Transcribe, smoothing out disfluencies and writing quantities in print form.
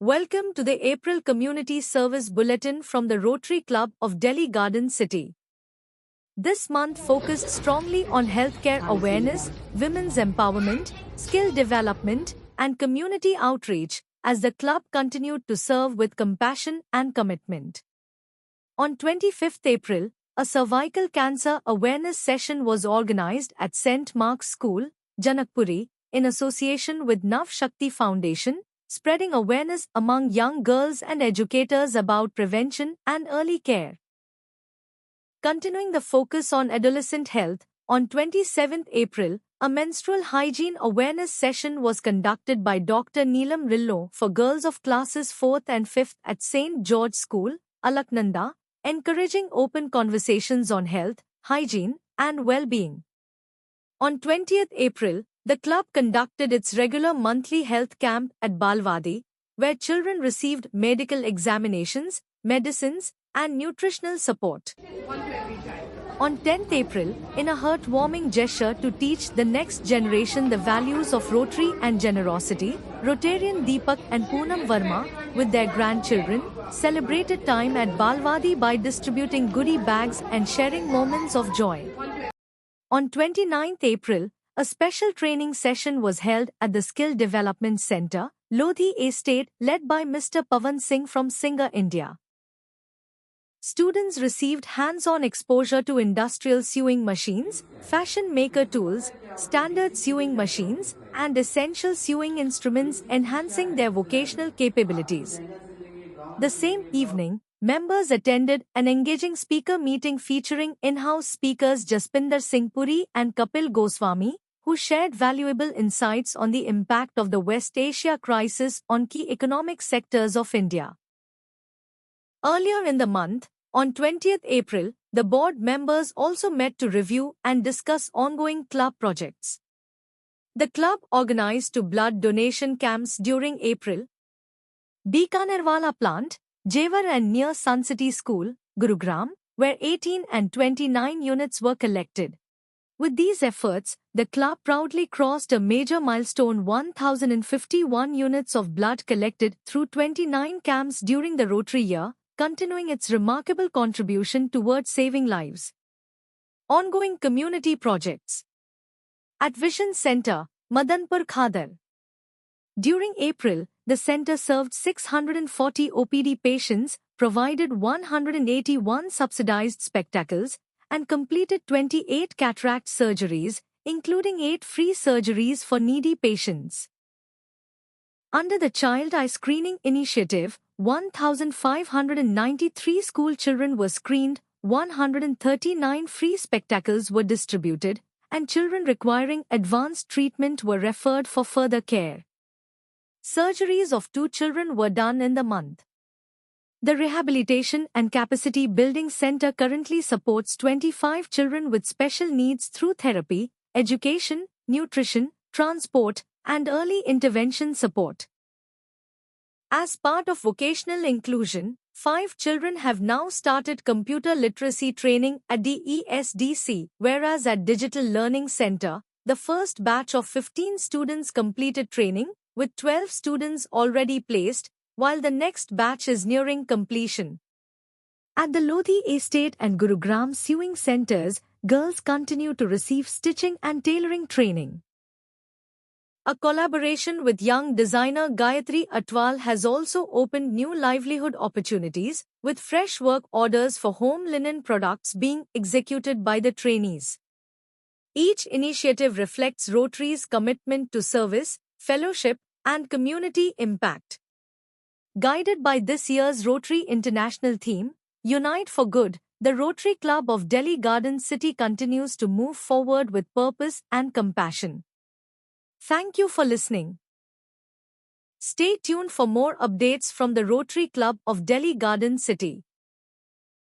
Welcome to the April Community Service Bulletin from the Rotary Club of Delhi Garden City. This month focused strongly on healthcare awareness, women's empowerment, skill development, and community outreach as the club continued to serve with compassion and commitment. On 25th April, a cervical cancer awareness session was organized at St. Mark's School, Janakpuri, in association with Nav Shakti Foundation, spreading awareness among young girls and educators about prevention and early care. Continuing the focus on adolescent health, on 27th April, a menstrual hygiene awareness session was conducted by Dr. Neelam Rillo for girls of classes 4th and 5th at St. George School, Alaknanda, encouraging open conversations on health, hygiene, and well-being. On 20th April, the club conducted its regular monthly health camp at Balwadi, where children received medical examinations, medicines, and nutritional support. On 10th April, in a heartwarming gesture to teach the next generation the values of Rotary and generosity, Rotarian Deepak and Poonam Verma, with their grandchildren, celebrated time at Balwadi by distributing goodie bags and sharing moments of joy. On 29th April, a special training session was held at the Skill Development Center, Lodhi Estate, led by Mr. Pavan Singh from Singer, India. Students received hands-on exposure to industrial sewing machines, fashion maker tools, standard sewing machines, and essential sewing instruments, enhancing their vocational capabilities. The same evening, members attended an engaging speaker meeting featuring in-house speakers Jaspinder Singh Puri and Kapil Goswami, who shared valuable insights on the impact of the West Asia crisis on key economic sectors of India. Earlier in the month, on 20th April, the board members also met to review and discuss ongoing club projects. The club organized two blood donation camps during April. Bikanerwala plant, Jewar and near Sun City School, Gurugram, where 18 and 29 units were collected. With these efforts, the club proudly crossed a major milestone: 1,051 units of blood collected through 29 camps during the Rotary year, continuing its remarkable contribution towards saving lives. Ongoing community projects. At Vision Center, Madanpur Khadar. During April, the center served 640 OPD patients, provided 181 subsidized spectacles, and completed 28 cataract surgeries, including 8 free surgeries for needy patients. Under the Child Eye Screening Initiative, 1,593 school children were screened, 139 free spectacles were distributed, and children requiring advanced treatment were referred for further care. Surgeries of 2 children were done in the month. The Rehabilitation and Capacity Building Center currently supports 25 children with special needs through therapy, education, nutrition, transport, and early intervention support. As part of vocational inclusion, 5 children have now started computer literacy training at the ESDC, whereas at Digital Learning Center, the first batch of 15 students completed training, with 12 students already placed, while the next batch is nearing completion. At the Lodhi Estate and Gurugram sewing centers, girls continue to receive stitching and tailoring training. A collaboration with young designer Gayatri Atwal has also opened new livelihood opportunities, with fresh work orders for home linen products being executed by the trainees. Each initiative reflects Rotary's commitment to service, fellowship, and community impact. Guided by this year's Rotary International theme, Unite for Good, the Rotary Club of Delhi Garden City continues to move forward with purpose and compassion. Thank you for listening. Stay tuned for more updates from the Rotary Club of Delhi Garden City.